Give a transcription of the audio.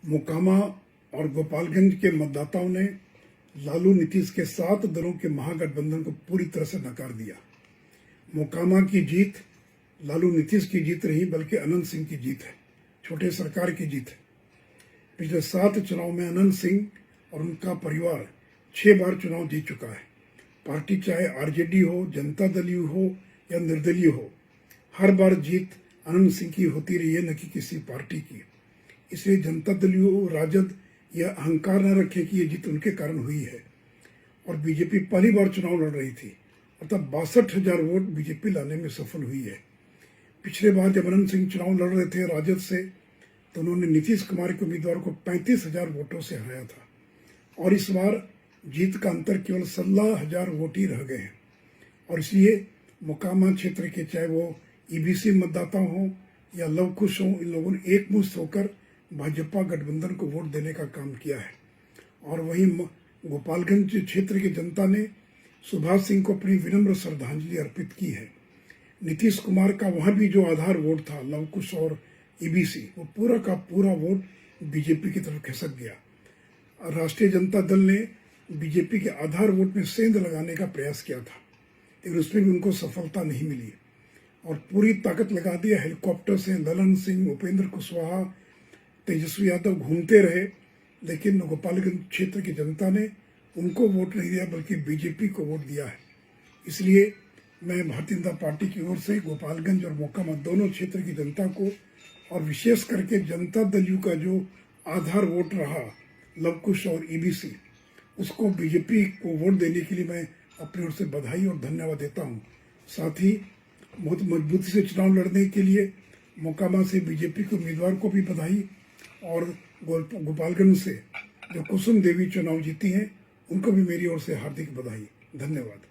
मोकामा और गोपालगंज के मतदाताओं ने लालू नीतीश के 7 दलों के महागठबंधन को पूरी तरह से नकार दिया। मोकामा की जीत लालू नीतीश की जीत नहीं बल्कि अनंत सिंह की जीत है, छोटे सरकार की जीत है। पिछले 7 चुनाव में अनंत सिंह और उनका परिवार 6 बार चुनाव जीत चुका है। पार्टी चाहे आरजेडी हो, जनता दल यू हो या निर्दलीय हो, हर बार जीत अनंत सिंह की होती रही है, न कि किसी पार्टी की। इसलिए जनता दल यू राजद यह अहंकार न रखे कि ये जीत उनके कारण हुई है। और बीजेपी पहली बार चुनाव लड़ रही थी और तब 62,000 वोट बीजेपी लाने में सफल हुई है। पिछले बार जब अनंत सिंह चुनाव लड़ रहे थे राजद से, तो उन्होंने नीतीश कुमार के उम्मीदवार को 35,000 वोटों से हराया था और इस बार जीत का अंतर केवल 16,000 वोट ही रह गए हैं। और इसलिए मोकामा क्षेत्र के चाहे वो ईबीसी मतदाता हों या लव कुश हों, इन लोगों ने एकमुश्त होकर भाजपा गठबंधन को वोट देने का काम किया है। और वहीं गोपालगंज क्षेत्र की जनता ने सुभाष सिंह को अपनी विनम्र श्रद्धांजलि अर्पित की है। नीतीश कुमार का वहाँ भी जो आधार वोट था लव कुश और ईबीसी, वो पूरा का पूरा वोट बीजेपी की तरफ खिसक गया। राष्ट्रीय जनता दल ने बीजेपी के आधार वोट में सेंध लगाने का प्रयास किया था, लेकिन उसमें भी उनको सफलता नहीं मिली और पूरी ताकत लगा दिया। हेलीकॉप्टर से ललन सिंह, उपेंद्र कुशवाहा, तेजस्वी यादव घूमते रहे, लेकिन गोपालगंज क्षेत्र की जनता ने उनको वोट नहीं दिया बल्कि बीजेपी को वोट दिया है। इसलिए मैं भारतीय जनता पार्टी की ओर से गोपालगंज और मोकामा दोनों क्षेत्र की जनता को और विशेष करके जनता दल यू का जो आधार वोट रहा लव कुश और ईबीसी, उसको बीजेपी को वोट देने के लिए मैं अपनी ओर से बधाई और धन्यवाद देता हूँ। साथ ही बहुत मजबूती से चुनाव लड़ने के लिए मोकामा से बीजेपी के उम्मीदवार को भी बधाई और गोपालगंज से जो कुसुम देवी चुनाव जीती हैं उनको भी मेरी ओर से हार्दिक बधाई। धन्यवाद।